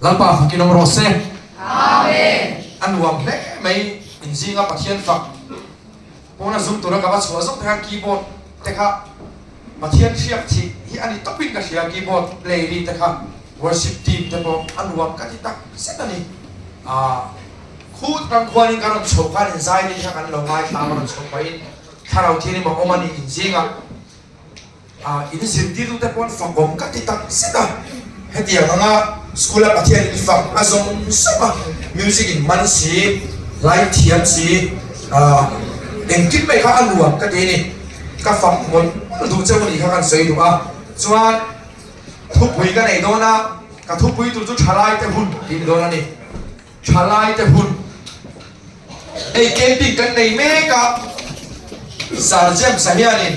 lalpa fakinom rose Amen. anuam hle mai injinga pathian fak pona zum tura ka chua zum ta keyboard tekha pathian siap thi hi ani topin ka sia keyboard play ri tekha worship team te bo anuam ka ti tak setani khu tang khwani karon chokan zai ni kan lo mai ta karon chokai tharau thini mo omani injinga in zirdi tu te pon fangom ka ti tak seta hetia anga skula pathian in fak azong sama music in man si light thiam si engkin mai kha anuam ka ti ni ka fak mon du cheu ni kha kan sei du chuan thu pui ka nei do na ka thu pui tu chu thalai te hun tin do na ni thalai te hun ei camping kan nei me ka sarjem sahianin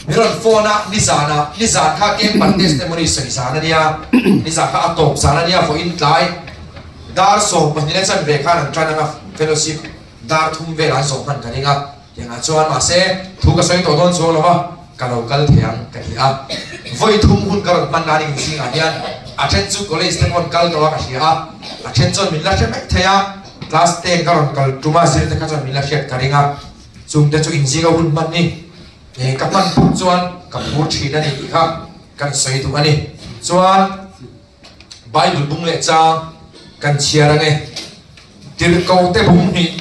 miron phone nizan kha kem pan testimony sai sana dia nizan kha atop sana dia for in tlai dar so panile chan ve kha nan tran nga fellowship dar thum ve ran so han kaninga yang chuan ma se thu ka soi to don so lo ka local thiang ka hi voi thum hun ka man na ring sing hian achen chu college te mon kal to ka hi achen chon min la che mek thaya class 10 ka ron kal tuma sir te ka chon min la shet karinga chung te chu inji ga hun man ni các bạn phục chuan các bố trí này thì khác cần xây tu anh chuan Bible bung lệ trang cần chia ra nghe tiêu câu te bung hi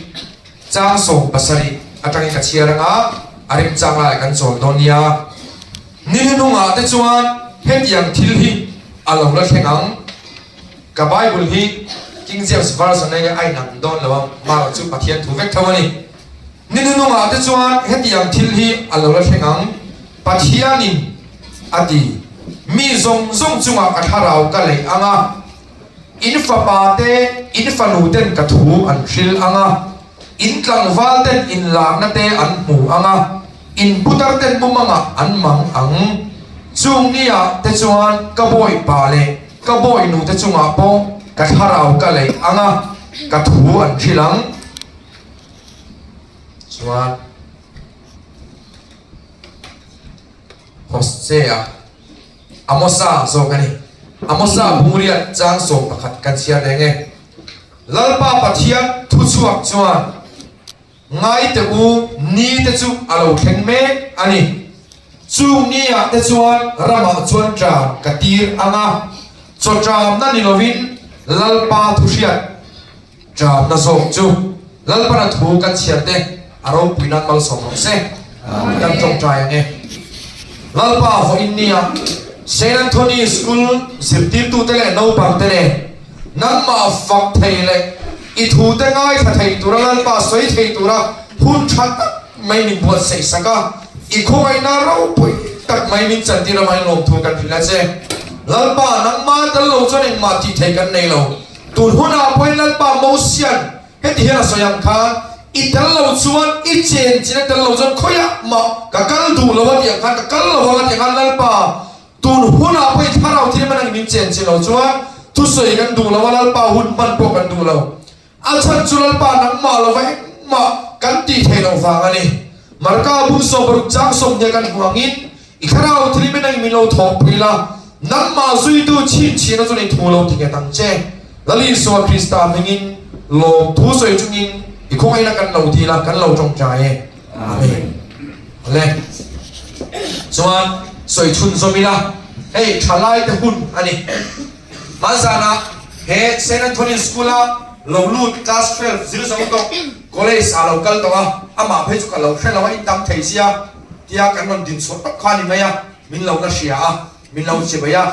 trang sổ pasari atang ka chia ra nga arim trang lại cần sổ donia ni nu nga te chuan het yang thil hi alo la thengang ka Bible hi King James version này ai nang don lo ma chu pathian thu vek thawani ninu nga te chuan hetiang thil hi alo la thengang pathianin ati mi zong chunga ka tharau ka lei anga in fa pa te in fa nu ten ka thu an thil anga in tlang wal ten in lak na te an mu anga in putar ten bumanga an mang ang chung nia te chuan ka boy pa le ka boy nu te chunga po ka tharau ka lei anga ka thu an thilang chuan Hosea Amosa so kani Amosa buriat chang so pakhat kan sia renge lalpa pathian thu chuak chuan ngai te u ni te chu alo thleng me ani chung nia te chuan rama chuan tra katir anga cho tram na ni lovin lalpa thu riat tram na so chu lalpa na thu kan sia te aro puinan mal som se kan trong trai nge lalpa fo innia Saint Anthony School sirtir tu tele no pam tele nam ma fak thele I thu te ngai tha thei tura lalpa soi thei tura hun that mai ni bot sei saka I khoi na ro pui tak mai min chan ti ra mai lom thu kan phila che lalpa nang ma dal lo chon en ma ti thei kan nei lo tun huna poi lalpa mo sian heti hena soyam kha ital lo chuan I chen china tal lo chon khoya ma ka kal du lo wa ti kha ka kal lo wa ti kha lalpa tun huna poi tharau thi man min chen chi lo chuan tu soi kan du lo wa lalpa hun man po kan du lo a chan chu lalpa nang ma lo wa ma kan ti thei lo wa ani marka bu so bru chang som ne kan huangin I kharau thi men min lo thok pila nang ma zui tu chin chi na chu ni thu lo ti ke tang che lali so Krista mingin lo thu soi chungin I khong ai na kan lo thi la kan lo trong trai amen le chuan soi chun zomila hey thalai te hun ani mazana he Saint Anthony School lo lut class 12 zero song to college a local to ama phe chu ka lo thre lo I tam thei sia tia kan non din so tak khani maya min lo na sia min lo che baya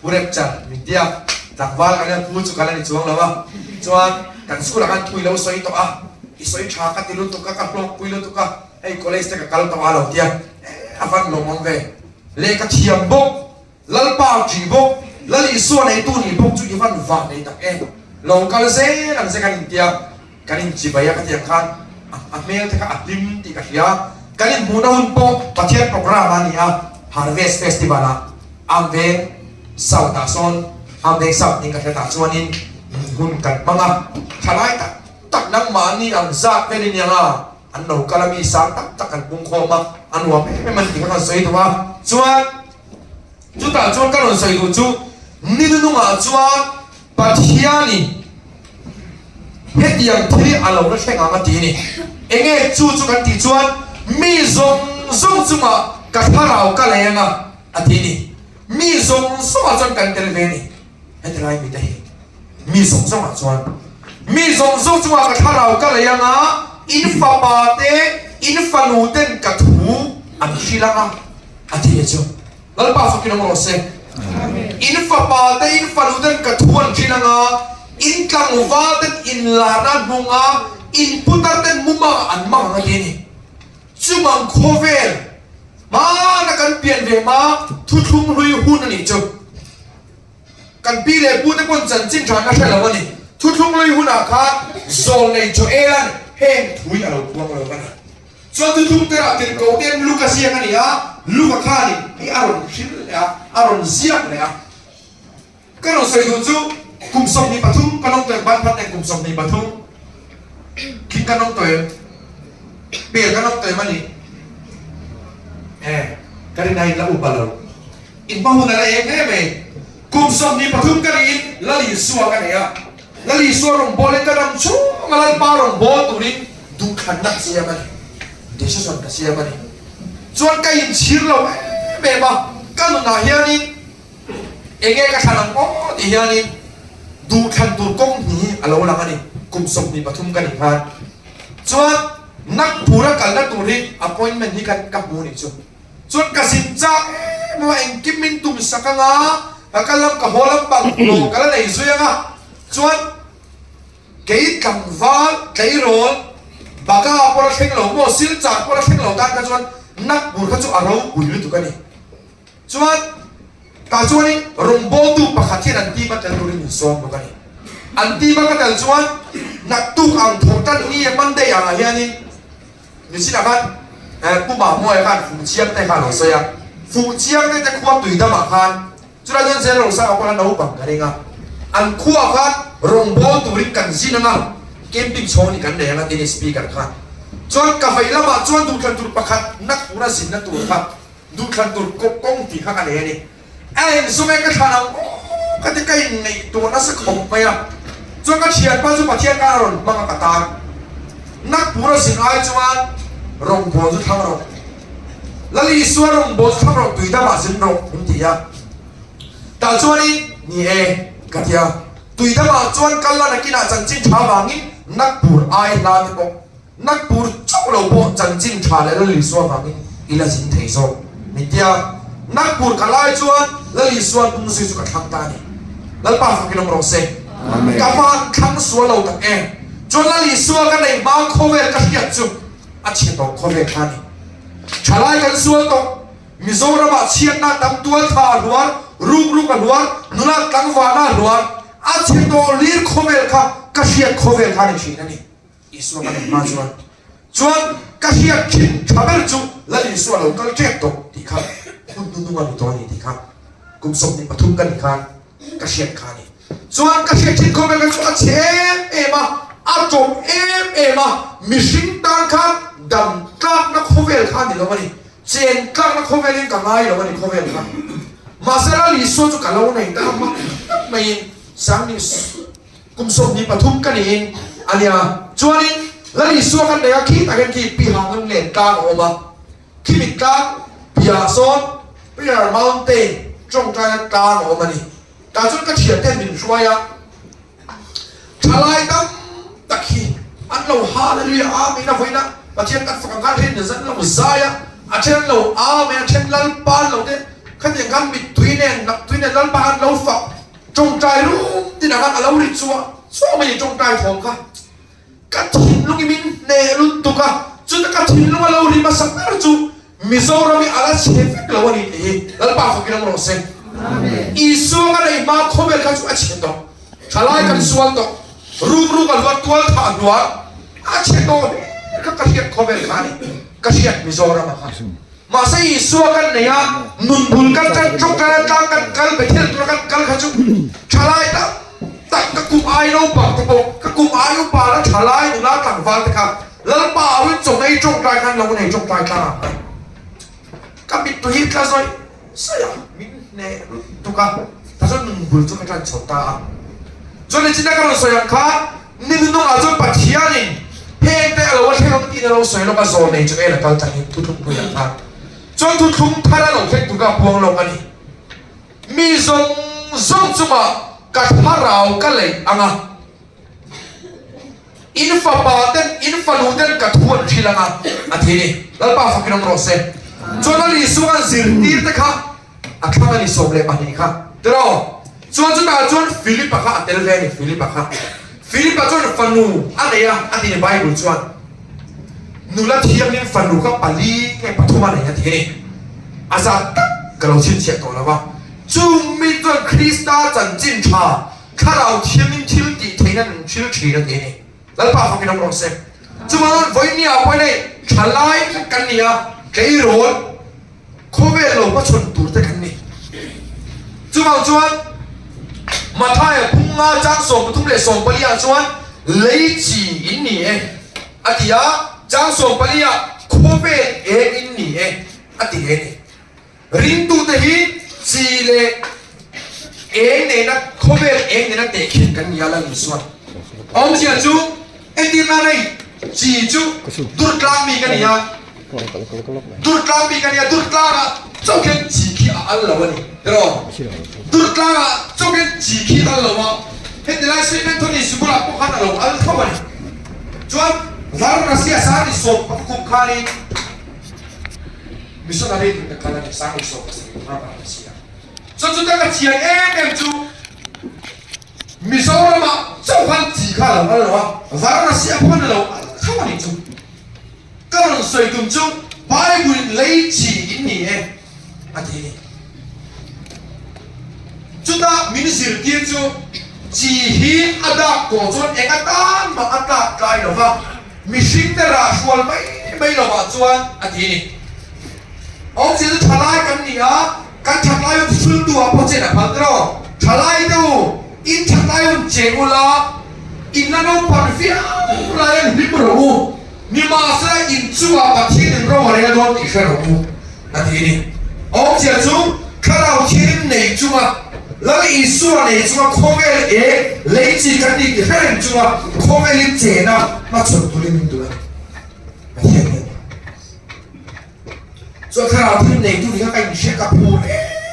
urep chan min tia takwal kan pu chu kan ni chuang lawa chuan kan school kan thui lo soi to isoi tha ka tilu to ka plok puilo to ka ei college te ka kal to alo tia avan lo mong ve le ka thiam bok lalpa ji bok lali so nei tu ni bok chu ivan va nei tak lo kal se an se kan tia kan ji baya ka tia khan a me te ka atim ti ka hia kan mu na hun po pathian program ani harvest festival amve sauta son amve sauta ni ka ta chuanin hun kan manga thalai ta tak nang mani ang zat pe ni nga an no kalami sang tak kan bung kho ma an wa pe man ti ka soi to wa chuan chu ta chuan ka ron soi du chu ni nu nga chuan ปัทยานี่เฮ็ดยังที่อารมณ์นั่นแค่งานตีนี่เองจู่กันตีจวนมีซงจุมากัทาราวกันเลยนะอาทินี่มีซงมาจนกันเตลเวนี่เฮ็ดไรไม่ได้มีซงมาจวนมีซงจุมากัทาราวกันเลยนะอินฟาบาเตอินฟานูเตนกัทูอันชิลานะอาทินี่จ้ะแล้วป้าฟังกินน้ำมันเสกอินฟาบาเตอินฟานูเตนกัทูอันชิลานะอินกังวาเตนอินลานาบุงาอินพุตตาเตนมุมาอันมังอาทินี่จุมังโคเวลมานักการเปลี่ยนเวมาทุกลุยหุ่นนี่จ้ะกันปีเลยพูดแต่คนจันจินชาก็ใช่แล้ววันนี้ทุกลุยหุ่นอาคาโซนในโจเอลันเฮงถุยอะไรพวกเรากันส่วนทุกเตระติดโกเต็นลูกเสียกันนี่อะลูกข้านี่ไออารมณ์ชิลเลยอะอารมณ์เสียเลยอะก็เราใส่ดูจูกุมสมนิปทุมก็น้องตัวบ้านพัดในกุมสมนิปทุมคิดกันน้องตัวเปลี่ยนกันน้องตัวมันนี่ก็ได้ในละอุปโลกอินพหุนอะไรเองไหมกุมสมนิปทุมกันอินละลิสัวกันเนี่ยละลิสัวรงโบเลนกันรำชูมาลันปารงโบตุริดูขันนักเสียมันเดี๋ยวส่วนนักเสียมันส่วนกันอินชิรเราเบบ้ากันหนาเฮียนี่เองก็ขนาดโอ้ดีเฮียนี่ดูขันดูกงนี้อะไรวะล่ะนี่กุมสมนิปทุมกันอีกครับส่วนนักผู้รักกันนักตุริ appointment นี่กันกับมูนี่ส่วนกสินจักมัวเองกิมมินตุมสักงากันลำกับหัวลำบังโลกันแล้วไหนสุยังอ่ะส่วนเกี่ยกับว่าเกี่ยโรนบากาพอเราเข่งโลโมสิลจักพอเราเข่งโลกันกันส่วนนักบุญเขาจะอารมณ์บุญอยู่ตุกันนี่ส่วนการส่วนนี้รวมโบตุปะขัดที่นันทีมันจะตุรินส่งตุกันนี่อันที่มันก็จะส่วนนักตุกอังทองกันนี่มันได้อะไรเฮียนี่นี่สินะครับผู้บ่าวมวยกันฟูเชียงในการหลงเสียฟูเชียงในแต่ขั้วตุยดำมากันจุดนั้นเสียหลงเสียเอาคนละนู้บังกันเองอ่ะอันขั้วกันรงโบตุริกันสินะนะเกมปิ้งโชว์นี่กันเดี๋ยวนะที่นี่สปีกันกันจวนกาแฟละมาจวนดูขันตุรประคัดนักผู้รักสินนักตุรครับดูขันตุรกงตีข้างกันเองนี่ไอ้สมัยก็ทานเอาก็จะใกล้ในตัวนักสักของไปอ่ะจวนก็เชียร์ป้าจุปเทียนการรมังกรตานักผู้รักสินไอ้จวนรงโบจุทั้งรงแล้วลีส่วนรงโบจุทั้งรงตุยดำมาสินรงนี่ที่อ่ะแต่จวนนี้นี่เองกันที่อ่ะตุยดำมาจวนกันละนักกินอาจันจินชาวบางนี้นักผู้ไอ้ลาตโกนักผู้เจ้าเราโบจันจินชาแล้วลีส่วนบางนี้อีละสินเทโซนี่ที่อ่ะนักผู้กันไล่จวนแล้วลีส่วนพุ่งสุดกับทางตานี่แล้วป้าฟังกินลมรสเซ่กับฟังคำส่วนเราตั้งเองจวนแล้วลีส่วนกันในมาโคเวลกันที่จุดอาชีพต่อคนเรียกขานี่ชาลายกันส่วนต่อมิโซราบะเชียนนาตำตัวท่าหลวงรูกันหลวงนุนักตังวานาหลวงอาชีพต่อลีร์โคเวลค่ะกษียโคเวลค่ะนี่ชีนั่นนี่อิสวามันมาจวนกษียคิดชาเบลจูแล้วอิสวาเราก็เจ็บต่อที่ครับคุณดูวันตัวนี้ที่ครับกุมสมนี่ปฐุมกันที่ครับกษียขานี่ส่วนกษียคิดโคเวลกันส่วนเชฟมาอาจมมามิชิงตังครับดำกล้านักโคเวลข้านี่แล้วมันนี่เจนกล้านักโคเวลนี่กันไงแล้วมันนี่โคเวลข้ามาเสร็จแล้วลิโซจุกันแล้วเนี่ยก็มาไม่สังนี่กุมสมนี่ปฐุมกันเองอันนี้จวนนี้แล้วลิโซกันเนี่ยคิดแต่กันคิดปีหางเล่นกลางออกมาคิดปีกลางปีหางโซนปีหางมาอุนเตนจงใจกลางออกมานี่แต่จนก็เฉียดเต้นบินช่วยอ่ะชาลายตั้งตะขี้อันเราฮาเลลูยาอาเมนนะไฟนะประเทศกันฝังกันเห็นเนี่ยสันเราซายะอาเช่นเราอาเมนอาเช่นลัลปานเราเนี่ยขันอย่างกันมีตุยเนี่ยนักตุยเนี่ยลัลปานเราฝักจงใจรู้ที่นักการเราริชัวไม่จงใจของค่ะกัดหินลุงมินเนรุตุกะจุดกัดหินลุงเราริมาสักการจูมิโซรามิอาลาเชฟเราวันนี้ลัลปานฝักเราเราเซนอีสัวกันไอ้มาโคเบลกันจูอาเช่นต่อชาลายกันส่วนต่อรูกันวัดตัวท่าดัวอาเชโตก็กระเทียมโคเวลขานี่กระเทียมมิโซรามามาใส่สัวกันเนี่ยนุนบุญกันจังจุกกันจังกันไปเที่ยวตัวกันขจุชาลายตักกกุมไอโนปากตะโกกกุมไอโนปาแล้วชาลายนุลาต่างฟ้าตะครับแล้วป่าวิ่งจงในจงใจกันเราในจงใจกันกับบิดตัวฮิตกันซอยเสียมินเนตุกะถ้าส่วนนุนบุญจุกกันชดตา cho nên chính là các soi yang khác nên nó ở trong bát thiên này hiện tại là what theo tin là soi nó có rồi này cho em là câu trả lời thu thúc của yang khác cho thu thúc thay ra nó phải tụ cả buông lòng anh mi zong zong cuma kat harau kalai anga infa paten infa luden kat huan thilanga athini lalpa fakinom rose chona li suan zirtir ta kha akhama li soble pani kha tero chuan chuna chuan philipa kha atel ve ni philipa chuan fanu ania atini bible chuan nula thiam nin fanu kha pali ke pathuma nei athini asa kalau chin che to lawa chung mi chuan krista chan chin tha kharau thiam nin thil ti theinan thil thi na ni lalpa fakinom rose chuma voinia poi thalai kan nia kei ron khove lo pa chon tur te kan ni chuma chuan mathai punga chang som thum le som palia chuan lei chi in ni e atia chang som palia khove e in ni e ati e ni rin tu te hi chi le e ne na khove e ne na te khin kan ya la ni suan om chia chu etim na nei chi chu dur tlang mi kan ya dur tlang mi kan ya dur tlang chau ken chi khi al lo ni ro dur tlang chau ken chi khi al lo wa he de la se men to ni su bula ko khan lo al khaw ni chuan zar na sia sa ni so pa ku khani missionary de kala ni sa ni so pa sa pa sia so chu ta ka chi em chu Misoram châu phan chỉ khá là nó là giá nó sẽ phân là không phải chung các bạn soi tụm chung Bible lấy chỉ in nhỉ à thế chúng ta mình sử tiền chu chỉ hi ada cổ chuan anh ta mà anh ta cái đó va mình sinh ra xuân mấy là vào chuan à thế ông chỉ là thay cái này á cái thay cái phương tua bao giờ là phân đó thay đâu in thằng ai ông chế ula in nó còn phía lại anh biết rồi nhưng mà sẽ in chua và thiên đường rồi mà này nó thì phải rồi là thế đi ông chế chú khai đầu thiên này chua lại in chua này chua không cái ấy lấy chỉ cái gì cái này chua không cái gì chế nào mà chuẩn tôi lên tôi là thế này cho khai đầu thiên này tôi thì các anh sẽ gặp phụ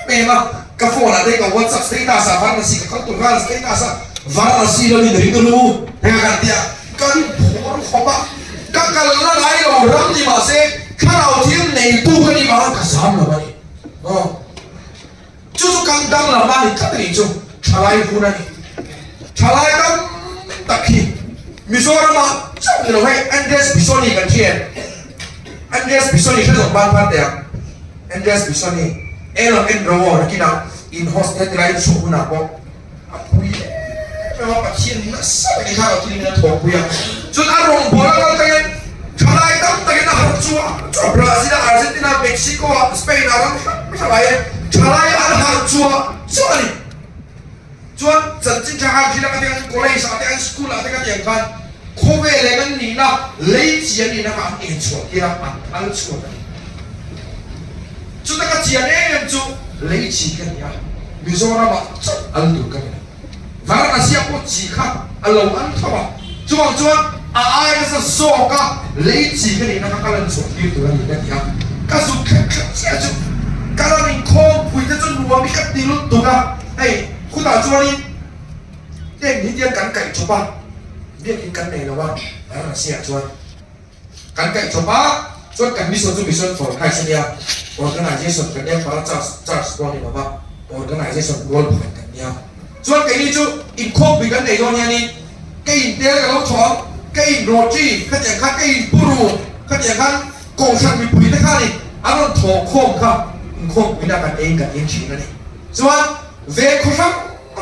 này mà cái phone là đây có WhatsApp status à văn là gì các tụi văn status à văn là gì đâu đi đấy đâu nghe cái gì à cái phone không ạ các cái là lại rồi rắm gì mà sẽ khai đầu thiên này tu cái gì mà cái sao mà vậy chú càng đăng là mà thì cái gì chú trả lại phụ này trả lại cái đặc kỳ Mizoram mà chắc là hay Andres Bisoni cái chuyện Andres Bisoni cái dòng ban phát đẹp Andres Bisoni em là em rồi là khi nào in hostel lại chụp nào có quý em mà bắt chiên nó sao cái nào thì nó thổ quý à chúng ta rồng bò nó cái trả lại tao cái nào học chúa cho Brazil Argentina Mexico Spain nào sao vậy trả lại ăn học chúa chúa này chúa chân chính cha khi nào cái tiếng college sao tiếng school là cái tiếng kan khó về lại cái gì nào lấy tiền gì nào ăn tiền chúa kia ăn chúa chúng ta có tiền em chú lấy chỉ cái gì à Mizoram mà chắc ăn được cái này Varanasi có chỉ khác ăn lâu ăn thua chú bảo chú ai là số cả lấy chỉ cái này nó các lần số kia từ anh cái gì à các số khác khác chú các lần mình không quỳ cho chú nuông bị cắt đi luôn tụi à hey khu đảo chú đi tiền như tiền cắn cậy chú ba biết cái cắn này là ba Varanasi chú cắn cậy chú ba chú cắn mission for hai sinh ya organization kan yang para charge ko ni baba organization goal kan ya chuan cái ni chu in khop bi kan nei don ya ni cái in te ka lo thong cái in roti ka tiang kha cái in puru ka tiang kha kong san mi pui te kha ni anon tho khom kha in khop bi na kan en chi na ni chuan ve ko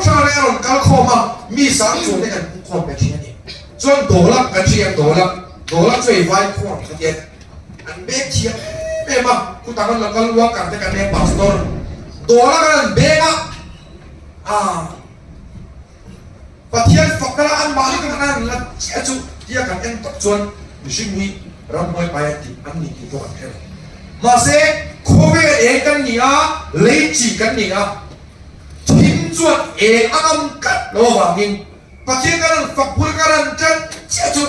sang le anon kal khoma mi sang chu te kan khom be chi ni chuan dolak kan chi ang dolak chei vai khom ka tiang an be chi em mà chúng ta còn là con lúa cả cái này pastor đó là cái bega và thiên phật cái ăn bảo cái này là chia chú chia cả em tập chuan sinh hi ram moi bài thì ăn nhị thì tôi ăn thế mà sẽ khó về cái nia lấy chỉ cái nia thiên chuan âm cắt nó vào kinh pakai karan fakpur karan kan ciacu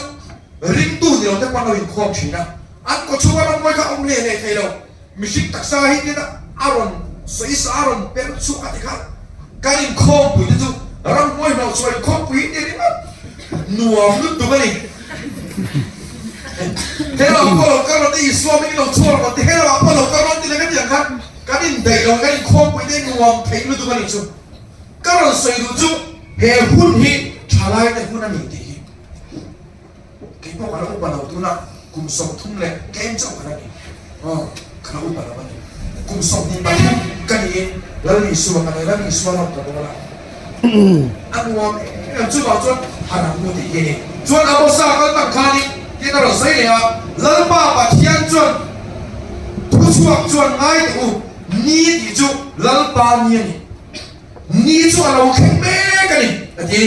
rindu ni orang tak pandai kau cina an kau cuba orang mereka umle ni kailau misik tak sah ini na aron sais aron per suka tikar karin kau pun itu orang moi nak suai kau pun ini ni mah nuam lu tu balik kalau kalau di suami ni orang tua orang kalau kalau di negara yang kan karin dah orang karin kau pun ini nuam pay lu tu balik tu kalau suai tu hehun hi chalai ni huna ni di kalau kalau kalau tu nak kumsong tung le game jauh kan ni kalau kalau ni kumsong ni banyak kan ni lalu isu nak tahu lah anu yang cuba cuan haram mu di ini cuan apa sah kalau tak kali kita orang saya ya lalu apa tiang cuan tujuan cuan ngai tu ni itu lalu apa ni cuan kalau kemana kan ni jadi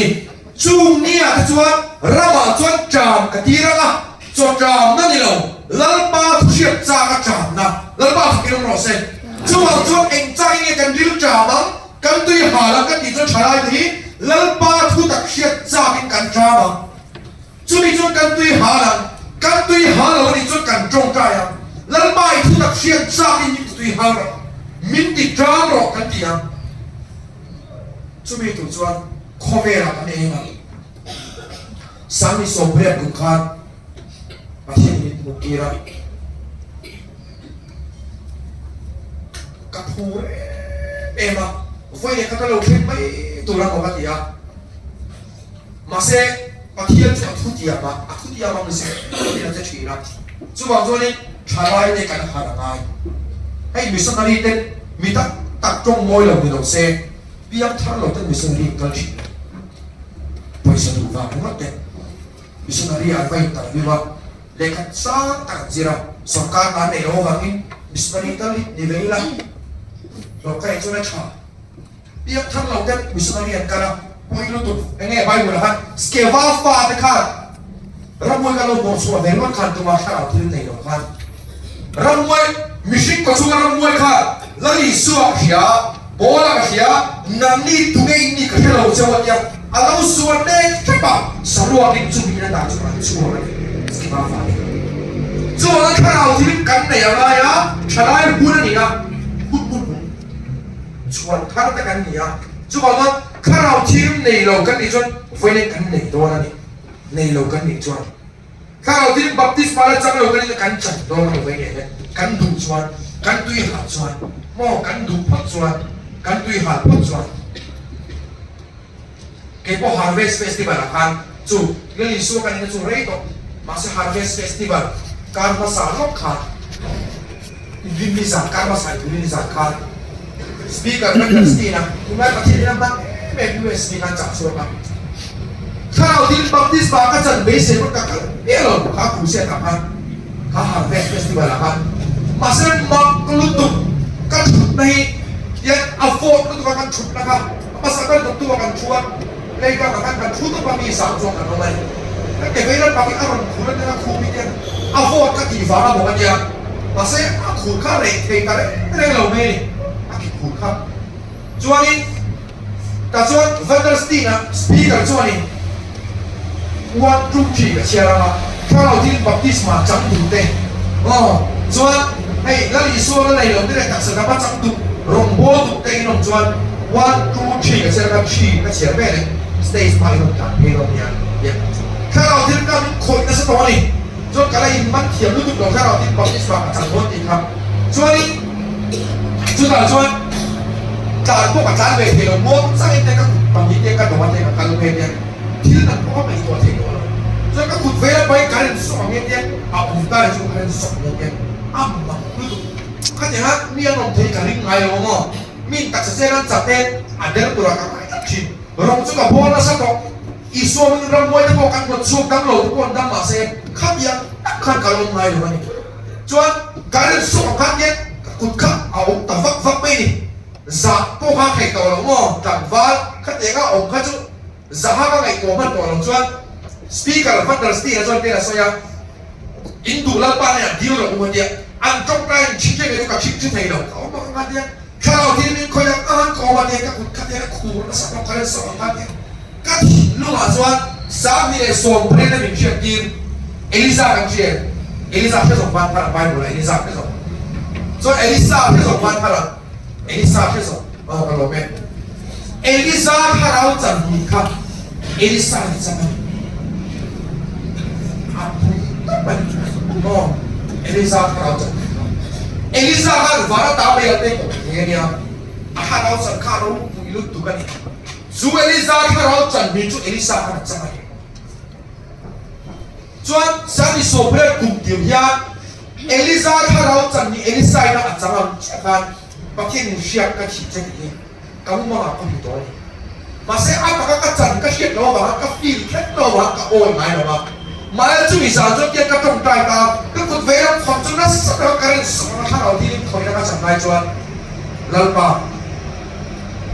chung ni ada cuan rama cuan jam ketira lah cuan jam nanti lo lalpa siap jaga jam na lalpa kita proses cuan engcai ni kan dil jam kan tu halang kan itu cara ini lalpa tu tak siap jaga kan jam cumi cuan kan tu halang ni cuan kan jong kaya lalpa itu tak siap jaga ni tu halang minti jam ro kan dia cumi tu cuan Komera kan ni mah, sami sobret bukan, macam ni mukira, kapur, emang, voi ni kata lo kemai turang obat dia, masih patian tu aku dia mesti dia tu cira, cuba ni cara ini kan harangai, hey misalnya ni minta tak jong moi lo ni lo se. Biar thar lo ten misionary culture poisa du va ko te misionary arbai tar viwa lekat sa tak jira sarkar na ne ro wangin misionary tali nivela lo kai chuna cha biar thar lo ten misionary an kara poilo tu enge bai bola han skeva fa de kha ramoi ka lo bo so velma khan tu ma sha thil nei lo khan ramoi mission ko su ramoi kha lali suwa hia bola kahia nani tungai ini kahia jawab yang alau suara cepat sarua itu bina tak cepat suara kita faham suara kalau tidak kan ya cara bukan ni ya suara kalau kan ya suara kalau tim ni lo kan itu boleh kan ni doa ni lo kan itu kalau tim baptis pada cara lo kan itu kan cang doa lo boleh kan dua suara kan tujuh suara mau kan dua suara kan tu hal pun cuan, kepo harvest festival kan, tu, yang isu kan ini tu rei tu, masih harvest festival, karma salok kan, ini zakar masai tu ini zakar, speaker kan Kristina, umai pasti dia nampak, US speaker cak suara, kalau di baptis bahkan jan base pun kakak, lo, kau kusia kapan, kau harvest festival kan, masih mak kelutuk, kan nahi yang afford itu akan cukup nak, masakan tentu akan cuan, mereka akan cukup bagi sahut kan orang lain. Kebetulan bagi orang kulit dengan kulit yang afford kan di mana bukan dia, masih aku kare, mereka ni, aku kulit. Cuan ini, tak cuan Vanderstina speaker cuan ini, 1, 2, 3 siapa? Kalau di baptisma jam tu deh, cuan, hey, lalu suara lain, dia tak sedapat jam tu. Rombo tu tengok cuan 1, 2, 3 saya nak cuci macam mana stage paling utama helomnya ya kalau dia kan koi nasi tahu ni cuan kalau iman tiap lu tu kalau dia baptis pak canggih ikam cuan ni sudah cuan jangan buat jangan beri helom mau saya tengok bagi dia kan doa tengok kalau dia dia nak buat apa itu tengok cuan kan kut vera baik kalian soalnya dia apa bukan itu kalian soalnya dia amma lu kan ya, ni yang orang kering ngayo mo, minta seseran catet, ada turun kamar kecil, orang juga bola satu, isu orang bola itu kan bersuk dan lo itu kan masih, kan yang kan kalau ngayo ni, cuman kalian sok kan ya, kutka, awak tafak ini, zak poha kayak orang mo, tafak, kan ya kan orang tu, zahaka kayak orang tu orang cuman, speaker Vanderstina cuman dia saya, Hindu lalpan dia orang umum dia. Anjok lain cincin itu kat cincin ni loh. Kau makan dia. Kalau dia ni kau yang kau makan dia, kau dia kurang sampai kalian seorang dia. ก็ทิ้งลูกส่วนสามีเนี่ยส่งไปได้เป็นเชียร์ทีมเอลิซากันเชียร์เอลิซาแค่2,000พลังไปหมดเลยเอลิซาแค่2ส่วนเอลิซาแค่2,000พลังเอลิซาแค่2เอากันลงไหมเอลิซาถ้าเราจะมีครับเอลิซาจะไม่อาบุต้องไปโอ้เอลิซาถ้าเราจะเอลิซาถ้าว่าเราตามไปแล้วเนี่ยเนี่ยถ้าเราจะข้าเราผู้ลุกตุกันจูเอลิซาถ้าเราจะมีจูเอลิซาถ้าจะไม่จวนสามีโซเปอร์กุมเดียวยาเอลิซาถ้าเราจะมีเอลิซาน่ะอาจจะมันจะการบางทีมุเชียก็คิดจะดีก็มุ่งมาก็มีตัวนี้มาเสียอาปากก็จันก็เชียร์เราบ้างก็ฟีลแค่เราบ้างก็โอ้ยไม่เราบ้างมาแล้วจุดสารจุดเกี่ยวกับตรงใจตาก็คุณเวลาความจุนัสสักการณ์สมรรถเราที่นี่คอยนักจับนายจวนลัลปา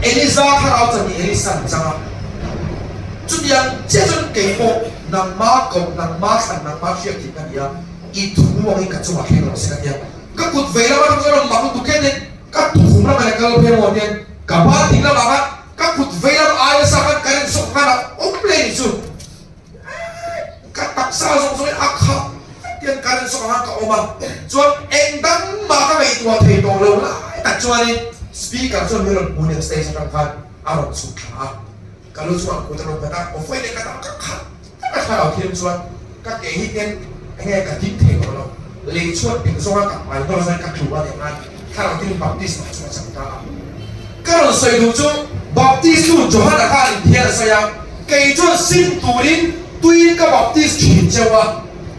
เอลิซาถ้าเราจะมีเอลิซาจังจุดยังเจ้าจนเกี่ยวนังมาร์กนังมาร์สันนังมาร์เชียร์ที่กันยังอีทุ่งวันนี้ก็จะมาเห็นเราสิ่งนี้ก็คุณเวลาเราจะเรามาดูแค่นี้ก็ทุ่งเราไม่ได้ก็เราเพียงวันนี้กับบ้านทิ้งแล้วบ้างก็คุณเวลาอายสักการณ์สงครามโอ้เพลงสุดก็ตักสาวสงสัยอักขะเตียนการณ์สงครามก็ออกมาจวนเองดังมาก็ไม่ตัวเทโตเลยละแต่จวนนี้สปีกเกอร์จวนนี้เราบุญยังสเตชันกันอารมณ์สุขะก็รู้สึกว่าคุณจะลงไปได้โอ้ไฟในกระดาษก็ขัดถ้าเราเทียมส่วนก็เกี่ยฮิตเนี่ยไงกับทิ้งเทของเราเลี้ยงช่วยเป็นส่วนกับไปตัวเราใช้กับถูกว่าอย่างนั้นถ้าเราที่บัพติศมาช่วยสังกัดก็เราใส่ดูจุบัพติศจุดหันข้าอินเดียสยามเกี่ยจุดสิ่งตัวนี้ตัวนี้ก็บัพติศขีดเจ้าว่า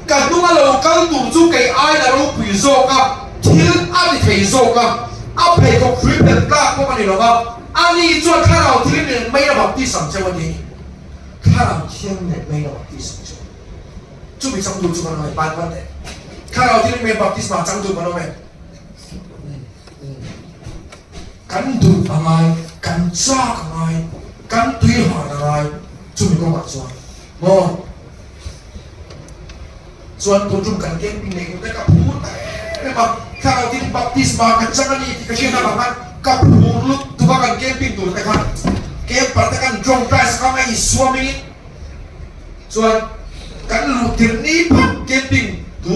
กันตัวเรากันตัวจุเกี่ยไอ้เราผู้โซกับทิ้งอันที่ทิ้งโซกับเอาไปก็คุยเป็นกล้าพวกมันนี่หรอว่าอันนี้จุดถ้าเราทิ้งเนี่ยไม่ได้บัพติศสังเจ้าวันนี้ถ้าเราเที่ยงเนี่ยไม่ได้บัพติศจุดไปจังดูจุดมันหน่อยปานวันเนี่ยถ้าเราที่ไม่บัพติศมาจังดูมันหน่อยกันดูอะไรกันจ้าอะไรกันตุยหาอะไรจุดมีก็มาส่วนมองส่วนตัวจุดกันเก่งปีนี้ก็ได้กับพูดแต่แบบถ้าเราที่บัพติศมากันจังนี่ที่ก็เชื่อนะแบบนั้นกับพูดลุกตัวกันเก่งปีตัวแต่ครับเก็บปฏิกันตรงใจสักไม่สวมิส่วนกันลูกที่นี่ปุ๊บเก็บปิ้งดู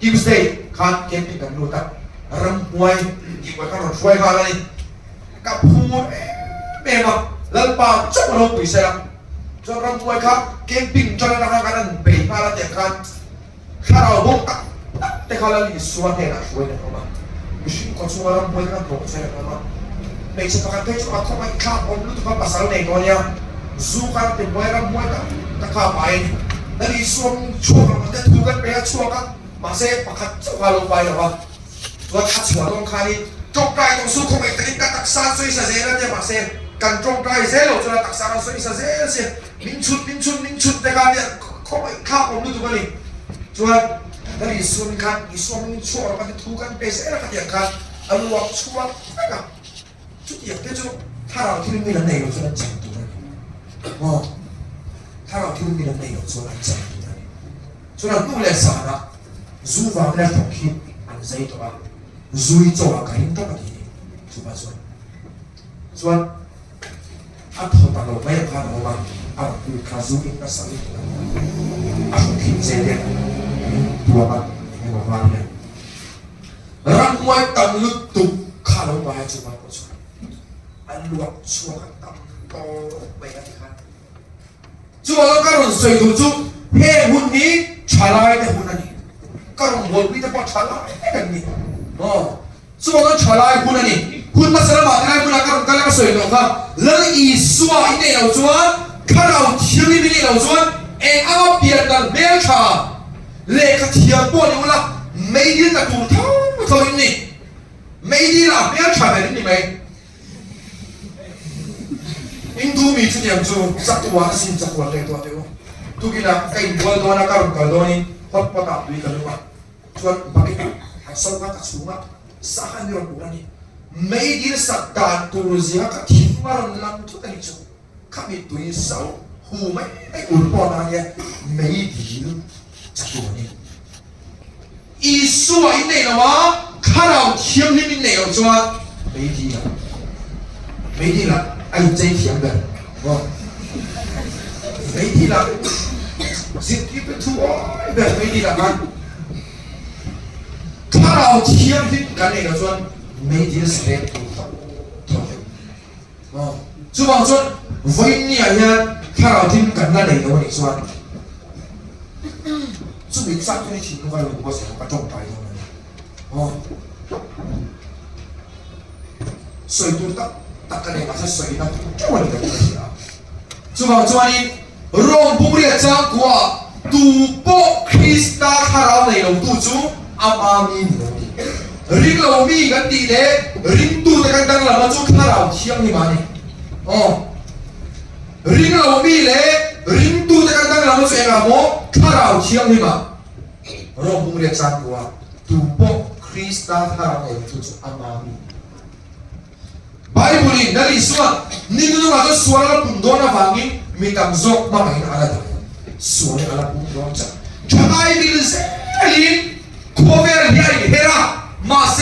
กิมสเตย์ขันเก็บปิ้งกันดูตั้งรำมวยกินไว้กันรถไฟฟ้าเลยกับพูดเมื่อมาแล้วป่าจุกเราไปเสียจนรำมวยครับเก็บปิ้งจนเราทำกันนั่นไปมาแล้วแต่กันถ้าเราบุกแต่เขาเลยสวนเนี่ยนะช่วยเนี่ยเขามาไม่ใช่คนช่วยรำมวยกันตรงใช่ไหมเขามาไม่ใช่ประกันเพชรว่าเขาไม่ข้ามผมรู้ตัวภาษาในตัวเนี่ยสู้กันเป็นมวยรำมวยกันตะขาบไปนั่นอีส่วนช่วงมันจะถูกกันไปช่วงกันมาเสพประคัดจะพาลงไปหรอวะตัวทัดหัวตรงคานี้ตรงใจตรงสู้คงไม่ติดกันตักษาสวยเสียแล้วเนี่ยมาเสพกันตรงใจเสียหรอกจนตักษาสวยเสียมินชุดในการเนี่ยเขาไม่ข้ามผมรู้ตัวนี่ส่วนนั่นอีส่วนกันอีส่วนช่วงมันจะถูกกันไปเสียแล้วกันอย่างกันอารมณ์ช่วงนะครับจุดอย่างที่จุดถ้าเราที่ไม่มีอะไรเราจะจับตัวนั้นอ๋อถ้าเราที่มีเรื่องในเราส่วนนั้นจะส่วนนั้นดูแลสาระจูวางแรงของคิดอันใจตัวจูอีโจอาการตัวดีจูบ้าส่วนอัฐตลอดไม่ผ่านออกมาอัฐคือคาจูอินนัสลิอัฐคิดเจเดียตัวมันไม่มาฟังเลยรังไว้ตันลึกตุกข้าลงไปจูบ้าก็ส่วนอันลวกชัวกันตันโตไปกันที่ขันจูว่าเราการุณใส่ดูจูเฮ้หุ่นนี้ชาลายแต่หุ่นนี้การุณหุ่นนี้จะพอชาลายแต่นี่อ๋อจูว่าเราชาลายหุ่นนี้หุ่นมาสลามอะไรหุ่นการุณการก็ใส่ดูครับแล้วอีสวาอินเดียเราจูว่าข้าเราเที่ยวนี้ไม่ได้เราจูว่าเอ็งเอาเปลี่ยนกันเบลชาเล็กเที่ยวปวดอยู่ละไม่ดีแต่กูเท่านี้ไม่ดีละเบลชาแบบนี้ไหมอินดูมีทุกอย่างจูสักตัวสิ่งสักตัวเล็กตัวเดียวทุกอย่างไอ้บัวตัวนักการุณการุณนี่พอดประดับด้วยกันเลยว่าชวนบางทีให้ส่งมาตัดสูงมาสักอันนี้เราพูดนี่ไม่ดีสักการตัวรู้สึกว่าทิ้งมาแล้วนั่งทุกอย่างจูข้ามีตัวนี้สาวหูไม่ไอ้อุ่นปอนั่นเนี่ยไม่ดีจักตัวนี้อีส่วนนี้นะวะข้าเราเที่ยวนี้มีเนี่ยจูว่าไม่ดีละไอ้ใจเถียงกันว่า mấy thì là dịch tiếp với thua về mấy thì là ănถ้าเราเทียบที่กันเองส่วนไม่ดีสเต็ปส่วนส่วนวันนี้เนี่ยถ้าเราที่กันนั่นเองวันนี้ส่วนส่วนอีกสักตัวนี้ทิ้งไว้เราก็เสียกระจกไปเท่านั้นสวยตัวตักกันเองมาใช้สวยนะแค่วันนี้ก็ได้แล้วส่วนนี้รองผู้บริหารจ้างกว่าตูโปคริสต์ถ้าเราในเราตูจูอามามีริงเรามีกันดีเลยริงตูแต่กันดังเราจูถ้าเราเที่ยงนี่มาเนี่ยริงเรามีเลยริงตูแต่กันดังเราจูเองเราโมถ้าเราเที่ยงนี่มารองผู้บริหารจ้างกว่าตูโปคริสต์ถ้าเราในเราตูจูอามามีไบเบิลนั่นลิส่วนนี่ดูว่าจะส่วนเราปุ่นโดนฟังนี้มีคำจบมาไม่อะไรต่างส่วนเราปุ่นโดนจ้ะทำไมบิลเซลินโคเวอร์ใหญ่เฮรามาเซ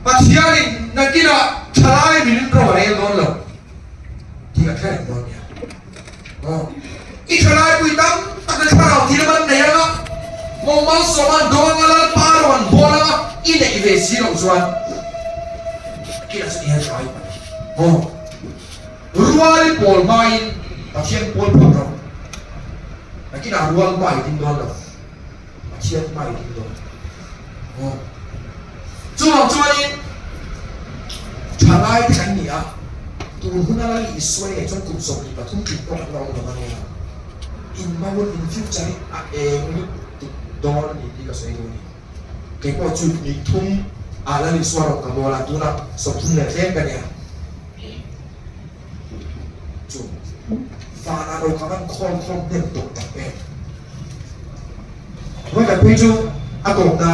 ปัจจัยนักกีฬาทลายบิลน์เราเรียนโดนแล้วที่ก็แค่โดนเนี่ยอีทลายปุยตั้งตั้งแต่ข้าวที่เราเนี่ยนะมองมันสมันโดนอะไรปารวันบอลละอีเนี่ยอีเวซีเราส่วนกีฬาสิ่งที่ใช่รัวเลยบอลไม่ปัจจัยบอลพวกเรานักกีฬารัวไม่ทิ้งโดนแล้วปัจจัยไม่ทิ้งโดนจุดนี้ชาลายที่กันเนี่ยตัวหุ่นอะไรอีสวยจนกลุ่มส่งอีกประทุมติดปลอกเราหรือมันเนี่ยอินมาวันอินฟิวเจอร์เองติดโดนนี่ที่ก็สวยดูนี่เกี่ยวกับจุดนี้ทุ่มอะไรนี่สวรรค์กับโบราณตัวนั้นสมทุนเนี่ยเล่นกันเนี่ยจุดฟานาโรคมันคอนเด่นตกแต่เองเมื่อกี้พี่จูอาตกนะ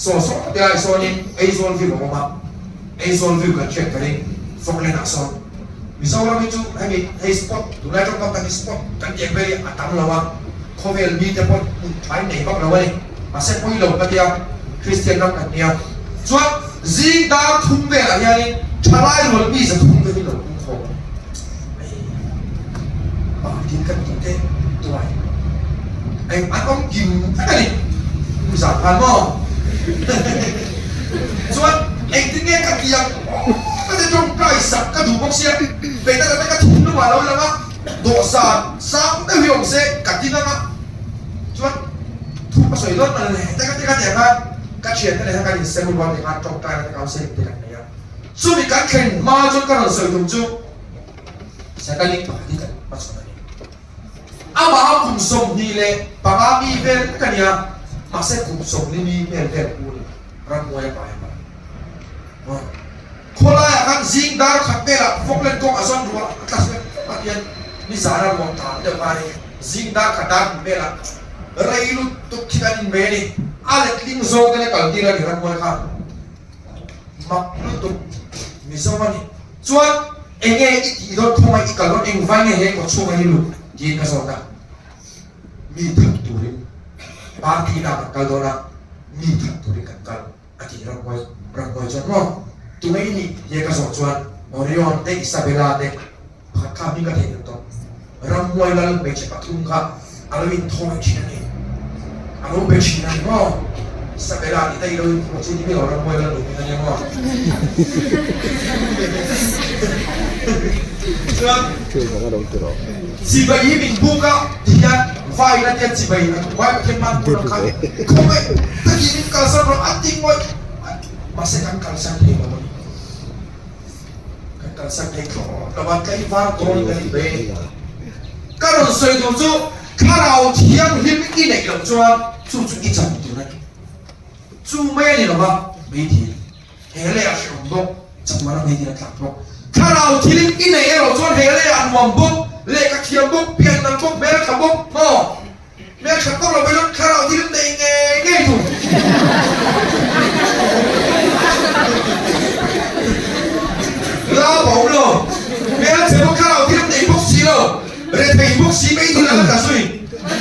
โซ่เดี๋ยวไอ้โซนี่ไอ้โซนวิวของมันไอ้โซนวิวกันเช็คกันเองฟงเลนักโซนมิซาวาพี่จูให้สปอตดูแลต้องการสปอตกันเองไปอัตามเราว่าโคเวลมีแต่พอไปไหนบ้างเราเลยมาเซ็ตพอยต์ลงกันเดียวคริสเตียนนั่งกันเดียวส่วนจีดาทุ่มเวลาอย่างนี้ชาลายมันมีจะทุ่มเวลาลงคงกินกันกินเต้ตัวไอ้อันต้องกินอะไรมีสารพันหม้อส่วนไอ้ที่เนี่ยกันยังก็จะจงใกล้สักกระดูกพวกเสียเป็นแต่ไม่กระถิ่นหรือว่าเราแล้วนะโดสานสามได้เหี่ยวเสกกัดที่นั่นนะส่วนทุกประสวยรถมันเลยแต่ก็ที่กันอย่างนั้นก็เชียร์กันเลยทั้งการเซมุนวันในการจงใจในการเสกที่กันเนี่ยส่วนมีการแข่งมาจนการสวยตุ้มจุ๊บใช้การลิงก์มาที่กันมาสวยอามาคุมส่งนี่เลยปารามีเวลกันเนี่ยมาเสกคุมส่งนี่มีเวลกูรังมวยไปคนละอย่างซิงดาร์ขับเบล่าฟกเล่นกงอาซอนรัวตัดเส้นปัดยันมิสาระรวมฐานเดี๋ยวไปซิงดาร์ขัดดาร์เบล่าเรลุตุกิกันเบนี่อะไรลิงโซ่กันเลยกันที่เราเรียนมวยครับมักลุตุมิสวานี่ส่วนเองอีโดนทำไมอีกแล้วเองไว้เองก็ช่วยให้ลุยิงกระสอบนะมีทั้งตัวนี้ปาร์ตี้นักกันโดนะมีทั้งตัวนี้กันอาทิตย์รังมวยจนว่าตัวนี้ยังกระสอบชวนโอริออนเด็กอิซาเบลาเด็กพักข้ามีกันเห็นตัวรังมวยแล้วไม่ใช่ปัทุมค่ะอะไรวินทองชินันเองอะไรเบชินันว่าอิซาเบลาที่ได้เราไม่ใช่ที่ไม่รังมวยแล้วหรือไม่ยังว่าช่วยผมก็โดนตลอด si bayi min buka dia vai na dia si bayi na vai ke man pun kan kome tadi ni kalsan ro anting moi masih kan kalsan ni mo kan kalsan ni ko lawan kai var ko ni be karon soi do zo karao thiam him ki nei lo chuan chu chu ki cham tu na chu me ni lo ba me thi hele a shom do cham ma me ni na tlak do karao thilim ki nei lo chuan hele an wam boเลกเทียมบุกเปลี่ยนนังบุกแม่ขับบุกโม่แม่ขับต้องเราไปรถคาราที่นั่นเองไงถูกลาบอกเลยแม่เสียบุกคาราที่นั่นเองบุกสีเลยเรื่องไอ้บุกสีไม่ถูกแล้วกันสุย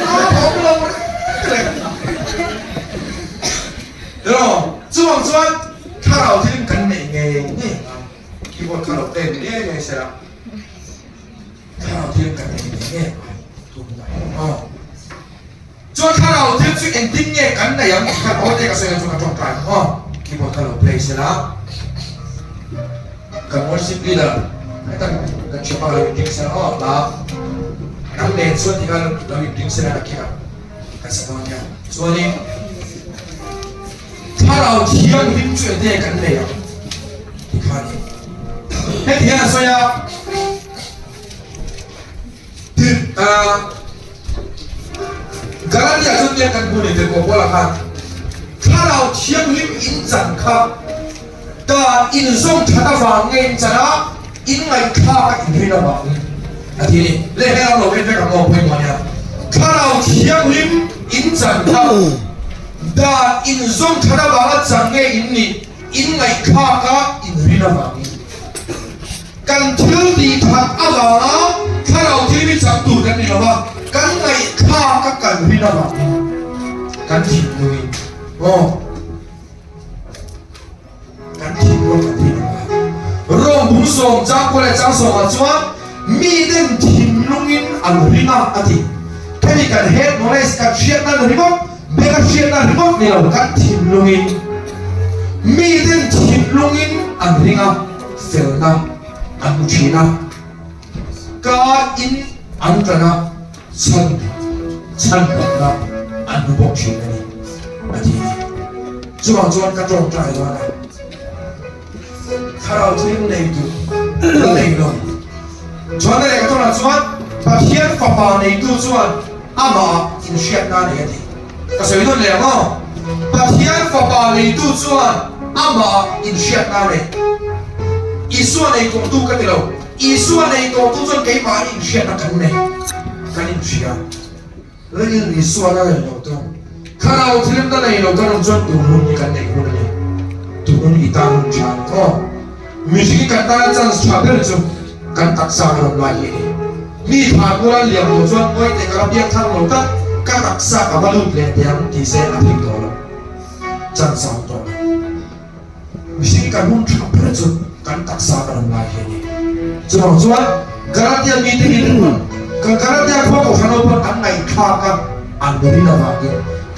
ลาบอกเลยเดี๋ยวส่วนคาราที่นั่นกันเองนี่ที่ว่าคาราเต็มเนี่ยไงเสียข้าวเที่ยงกันเองเนี่ย ถูกไหมจนถ้าเราถึงจุดเอ็นดิ้งเนี่ยกันในยังที่เขาเด็กก็เสียจนกระจกกลางคีย์บอร์ดถ้าเราเพลย์เสร็จแล้วกับมอสิบลีเดอร์ให้ตั้งกันช่วยเราดิ้งเสร็จแล้วน้ำเด่นส่วนที่เราดิ้งเสร็จแล้วกี่กันสักวันเนี่ยส่วนนี้ถ้าเราเที่ยวดิ้งจุดเด็กกันในยังที่เขาเนี่ยให้ที่นั่นส่วนยังถึงการที่จะเรียนกันบุญในเรื่องของว่าละถ้าเราเที่ยงลิมอินจันครับแต่อินส่งชะตาฟังเงินจะนะอินไม่ข้ากับอินที่เราบอกอาทิตย์เล่นให้เราเป็นไปกับมองไปหมดเนี่ยถ้าเราเที่ยงลิมอินจันครับแต่อินส่งชะตาฟังจังเงินอินนี่อินไม่ข้ากับอินที่เราบอกกันเที่ยวดีทักอะไรถ้าเราที่มีจังตูกันนี่เราว่ากันไงข้ากับกันพี่น้องกันทิ้งเลยกันทิ้งก็กันทิ้งรวมบุญส่งจากคนละจังส่งมาจ้ามีเดินทิ้งลงอินอันรินาอดีแค่มีการเฮ็ดโนเลสกันเชียร์นั่นริบกเบกันเชียร์นั่นริบกนี่เรากันทิ้งลงอินมีเดินทิ้งลงอินอันรินาเฟลนาอันมุชีนาการอินอันตระฉันบอกนะอันบอกชื่อนี่อาทิตย์จวนกระจงใจด้วยนะถ้าเราทิ้งในตัวในลมจวนอะไรก็ต้องนะจวนพอเทียนฟ้าในตัวจวนอามาอินเชียร์นั่นเองก็สวยด้วยเลยมั้งพอเทียนฟ้าในตัวจวนอามาอินเชียร์นั่นเองอีส่วนในกองตู้กันเดียวอีส่วนในกองตู้จวนเกี่ยวกับอินเชียร์นั่นกันเนี่ยกันอินเชียร์เรื่องนี้ส่วนอะไรเราต้องข้าเราที่เล่นได้เราต้องจดตัวนู้นกันในคนนี้ตัวนู้นอีตาลุ้นชาก็มิชิกันตาจันทร์ชาเบลจุกันตักสากันมาเย่มีทางกุลเลี้ยงตัวจวนไว้แต่กระเบียงทางเราตั้งกันตักสากับบรรลุเลี้ยงยังที่เสียอาทิตย์ตัวเราจันทร์สามตัวมิชิกันลุ้นชาเบลจุกันตักสากันมาเย่จวนกระเบียงมีที่นี่การที่เขาบอกว่าเราเป็นอันไหนข้ากับอันบริณาบาง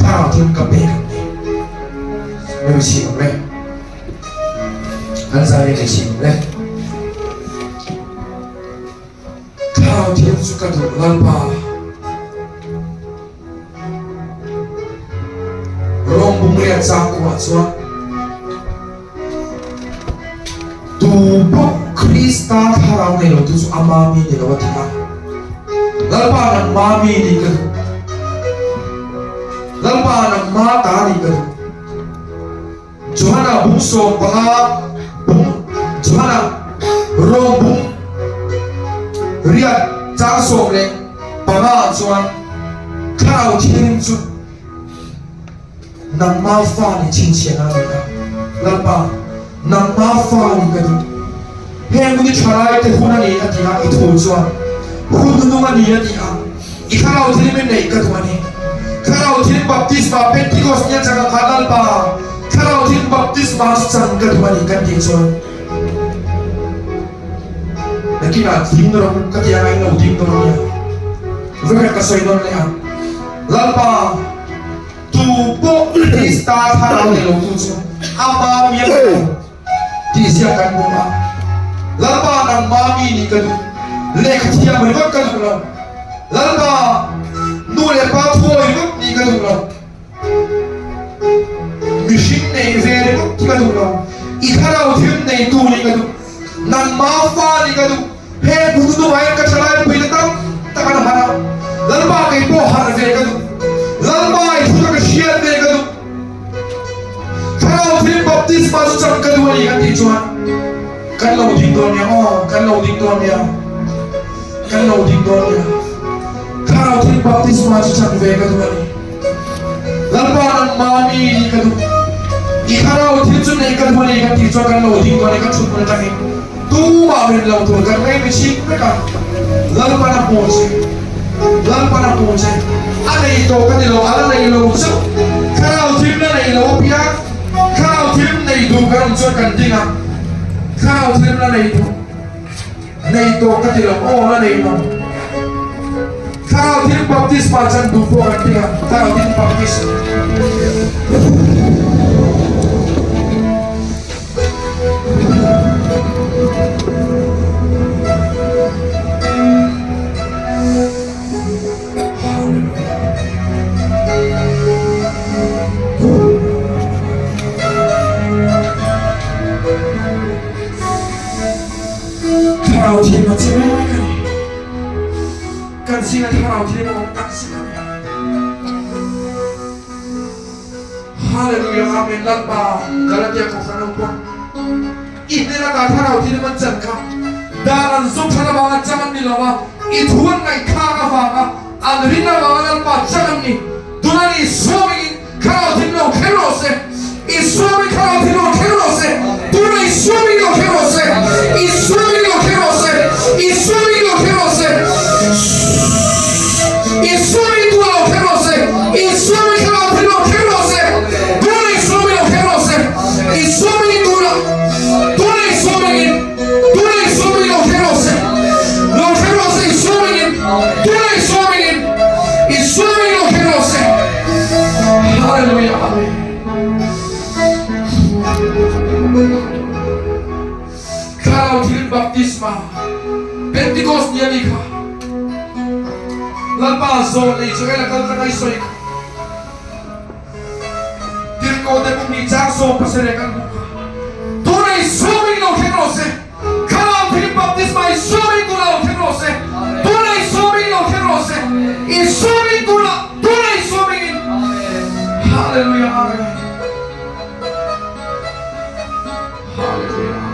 ถ้าเราทิ้งกับเบกันนี่ไม่รู้ชิมเลยอันใจไม่ชิมเลยถ้าเราทิ้งสุกัดลันปาร้องบุ้งเรียนจากกว่าส่วนตูบุกคริสต์ถ้าเราในเราตุสอามามีในเราที่นั่นLalpa ng mami ni ka. Lalpa ng mata ni ka. Johanna bungso baka Johanna robung riat jaso le baka Johan kau thiên chu nang ma fa ni chin chen na ka. Lalpa nang ma fa ni ka. Heng ni charai te huna ni atina ithu Johanคุณต้องมาดีนะที่อ่ะอีข้าเราที่ไม่ไหนก็ตัวนี้ข้าเราที่บัพติศมาเป็นที่ก็สัญญาจากข้าลัลปาข้าเราที่บัพติศมาสังกัดตัวนี้กันที่ส่วนแต่ที่น่าทิ้งตัวเราก็ที่ยังไงเราทิ้งตัวเราเนี่ยเรื่องก็สวยนั่นเลยอ่ะลัลปาตูโบคริสตาข้าเราเนี่ยเราทุกส่วนอามาเมียที่เสียกันบุญอ่ะลัลปานังมามีนี่กันเลขที่ยังไม่รู้กันดูเราแล้วก็นู่นเลยป้าทัวร์อยู่นี่กันดูเรามิชินในเวรที่กันดูเราอีกข้าเราที่ในตู้นี่กันดูนั่นมาฟ้านี่กันดูเฮ้บุตรตัวไอ้กระชากไปเลยตั้งกันมาแล้วป้าไอ้พวกหาเวรกันดูแล้วป้าไอ้ทุกคนเชียร์เวรกันดูข้าเราที่บัพติศมาสุดจังกันดูนี่กันที่จวนกันเราดิ้งตัวเนี่ยกันเราดิ้งตัวเนี่ยกันเราดิ้งตัวเนี่ยข้าเราที่บัพติศมาสุดจังเวกันดูนี่แล้วป้านันมามีกันดูอีข้าเราที่จุดนี้กันดูนี่กันที่จวนกันเราดิ้งตัวนี่กันชุดมันจะมีตู้มาเป็นเราตัวกันไม่ชิดไม่กันแล้วป้านันโม่แล้วป้านันโม่อะไรตัวกันที่เราอะไรเราซึ่งข้าเราที่นั่นในเราพิจารข้าเราที่ในดูกันจวนกันดิ้งอ่ะข้าเราที่นั่นในตัวกันที่เราแล้วในน้องข้า Kalau tin baptis macam dupo kan kalau tin baptis kalau tin macam kan singa kalau tin mau kan singa Haleluya amin lalpa Galatia ko sa pun ini na kalau tin macam kan dalam zuk sana banget jangan dilawa ituan ngai khaga faga anrina banget lalpa jangan ni dunani suami kalau tin lo kerose isuami kalau tin lo kerose dunani suami lo kerose isuami lo kerose isuami lo kerose isuami lo kerose isuami kalau tin lo kerose dunani suami lo kerose isuami dunani suami lo kerose isuami dunani suami lo kerose Haleluya amin Kalau tin baptisma Pentecost niya nika Lalpazo na iso kaya nakal na iso ika Dirko de mong ni Jackson pasarekan buka Tunay suming lo kenose Kalau tin baptisma isuming ko na lo kenose Tunay suming lo kenose Isuming ko na Tunay suming Hallelujah amen Hallelujah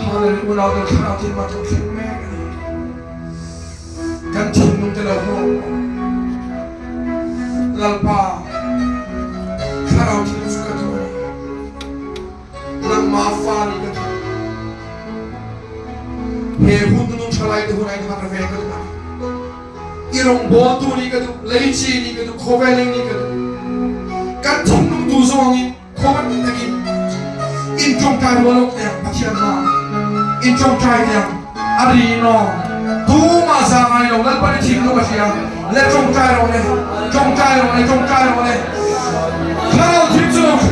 Hallelujah Unaw ng karatin matutong megani Kantin nung dalawa Lalpa Karatin nung sukatuwa Nang maafali ka Hehun nung chalay doon ay nakarafay ka doon Irong boto ni ka doon Leichi ni ka doon Koveling ni ka doon Kantin nung duzongin Kovan naging Injong karwalok niya Patiyan na Injong try niya Arino Tuma sa ngayon Lalpa ni Chino ka siya Let jong try ro ne Jong try ro ne Jong try ro ne Karaw